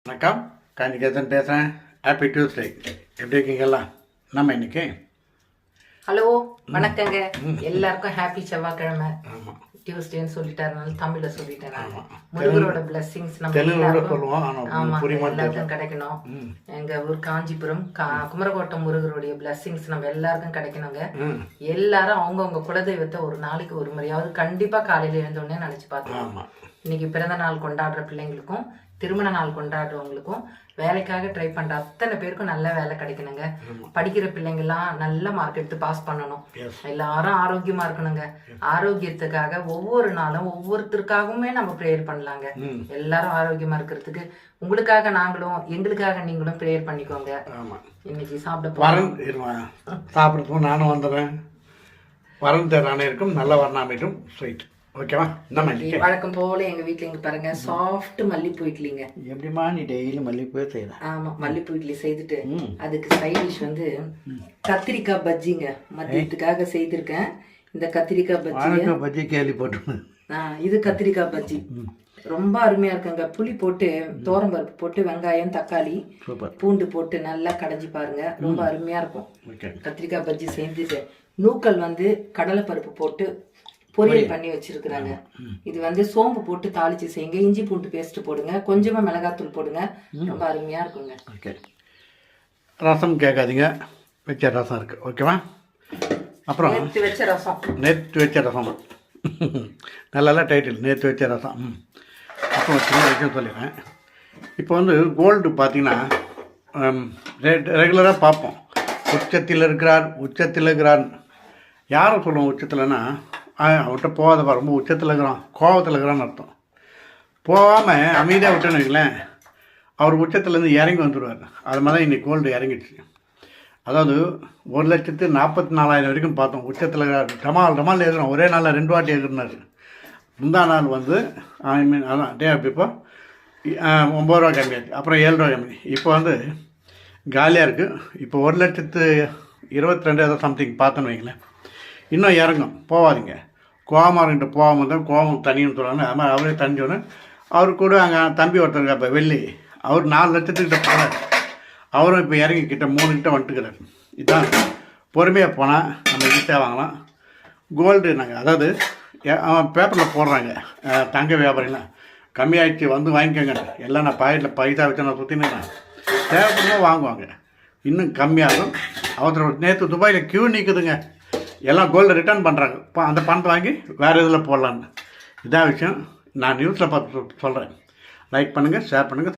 வணக்கம், காஞ்சிகேசன் பேசுகிறேன். Happy Tuesday. எப்படி இருக்கீங்களா? நம்ம இன்னைக்கு ஹலோ வணக்கங்க. எல்லாருக்கும் ஹாப்பி செவ்வாய்க்கிழமை. டியூஸ்டேன்னு சொல்லிட்டாருனால தமிழ்ல சொல்லிட்டேன். முருகரோட பிளெஸிங்ஸ் நம்ம எல்லாருக்கும் கிடைக்கணும். எங்க ஊர் காஞ்சிபுரம் குமரகோட்டம் முருகருடைய பிளெஸிங்ஸ் நம்ம எல்லாருக்கும் கிடைக்கணுங்க. எல்லாரும் அவங்கவுங்க குலதெய்வத்தை ஒரு நாளைக்கு ஒரு முறையாவது கண்டிப்பா காலையில எழுந்தோடனே நினைச்சு பார்த்தோம். இன்னைக்கு பிறந்த நாள் கொண்டாடுற பிள்ளைங்களுக்கும் திருமண நாள் கொண்டாடுறவங்களுக்கும் வேலைக்காக ட்ரை பண்ற அத்தனை பேருக்கும் நல்ல வேலை கிடைக்கணுங்க. படிக்கிற பிள்ளைங்கெல்லாம் நல்ல மார்க் எடுத்து பாஸ் பண்ணணும். எல்லாரும் ஆரோக்கியமா இருக்கணுங்க. ஆரோக்கியத்துக்காக ஒவ்வொரு நாளும் ஒவ்வொருத்தருக்காகவுமே நம்ம ப்ரேயர் பண்ணலாங்க. எல்லாரும் ஆரோக்கியமா இருக்கிறதுக்கு உங்களுக்காக நாங்களும் எங்களுக்காக நீங்களும் ப்ரேயர் பண்ணிக்கோங்க. இன்னைக்கு சாப்பிட்றதுக்கும் நானும் வந்துடுறேன். வரன் தேரானே இருக்கும், நல்ல வரணாமிட்டும் ஸ்வீட். ஓகேவா? நம்ம வழக்கம் போல எங்க வீட்டுல இங்க பாருங்க சாஃப்ட் மல்லிப்பூ இட்லிங்க. எப்படிமா நீ டெய்லி மல்லிப்பூ செய்யலாம்? ஆமா, மல்லிப்பூ இட்லி செய்துட்டு அதுக்கு சைட் டிஷ் வந்து கத்திரிக்காய் பஜ்ஜிங்க மதியத்துக்காக செய்திருக்கேன். இந்த கத்திரிக்காய் பஜ்ஜி கேள்விப்பட்டு இது கத்திரிக்காய் பஜ்ஜி ரொம்ப அருமையா இருக்குங்க. புளி போட்டு தோரம்பருப்பு போட்டு வெங்காயம் தக்காளி பூண்டு போட்டு நல்லா கடைஞ்சி பாருங்க, ரொம்ப அருமையா இருக்கும். கத்திரிக்காய் பஜ்ஜி செஞ்சுட்டு நூக்கல் வந்து கடலை பருப்பு போட்டு பொரியல் பண்ணி வச்சிருக்கிறாங்க. இது வந்து சோம்பு போட்டு தாளிச்சு செய்யுங்க. இஞ்சி பூண்டு பேஸ்ட் போடுங்க, கொஞ்சமா மிளகாத்தூள் போடுங்க, ரொம்ப அருமையா இருக்குங்க. ஓகே, ரசம் கேட்காதீங்க, வச்ச ரசம் இருக்கு. ஓகேவா? அப்புறம் நேற்று வச்ச ரசம் நல்ல டைட்டில், நேற்று வச்ச ரசம். அப்புறம் சின்ன விஷயம் சொல்லிடுறேன். இப்போ வந்து கோல்டு பார்த்தீங்கன்னா ரெகுலராக பார்ப்போம். உச்சத்தில் இருக்கிறார். யாரை சொல்லுவோம் உச்சத்தில்னா? அவர்கிட்ட போகாதப்பா, ரொம்ப உச்சத்தில் இருக்கிறான், கோபத்தில் இருக்கிறான்னு அர்த்தம். போகாமல் அமைதியாக விட்டேன்னு வைங்களேன், அவர் உச்சத்துலேருந்து இறங்கி வந்துடுவார். அது மாதிரி தான் இன்றைக்கி கோல்டு இறங்கிடுச்சு. அதாவது 1,44,000 வரைக்கும் பார்த்தோம். உச்சத்தில் டமால் ஏறுறோம். ஒரே நாளில் 2 வாட்டி ஏறுனார். முந்தா நாள் வந்து அதான் டே இப்போ 9 ரூபா கம்மியாச்சு, அப்புறம் 7 ரூபா கம்மி. இப்போ வந்து காலியாக இருக்குது. இப்போ 1,22,000 சம்திங் பார்த்தோன்னு வைங்களேன். இன்னும் இறங்கும், போகாதீங்க. கோமார்கிட்ட போகாமல் தான் கோபம் தனின்னு சொல்கிறாங்க. அது மாதிரி அவரே தனிஞ்சோன்னு அவரு கூட அங்கே தம்பி ஒருத்தர் இப்போ வெள்ளி, அவர் 4 லட்சத்துக்கிட்ட போனார். அவரும் இப்போ இறங்கி கிட்ட 3 கிட்ட வந்துட்டுக்கிறார். இதுதான் பொறுமையாக போனால் நம்ம ஈஸியாக வாங்கலாம். கோல்டு நாங்கள் அதாவது அவன் பேப்பரில் போடுறாங்க, தங்க வியாபாரிலாம் கம்மியாகிடுச்சு வந்து வாங்கிக்கோங்க. எல்லாம் நான் பாக்கெட்டில் பைசா வச்சு நான் சுற்றினேன். தேவைப்படுமா வாங்குவாங்க, இன்னும் கம்மியாகும். அவசரம் நேற்று துபாயில் க்யூ நிற்குதுங்க. எல்லாம் கோல்டை ரிட்டர்ன் பண்ணுறாங்க. அந்த பணத்தை வாங்கி வேறு இதில் போடலான்னு. இதான் விஷயம். நான் நியூஸில் பார்த்து சொல்கிறேன். லைக் பண்ணுங்கள், ஷேர் பண்ணுங்கள்.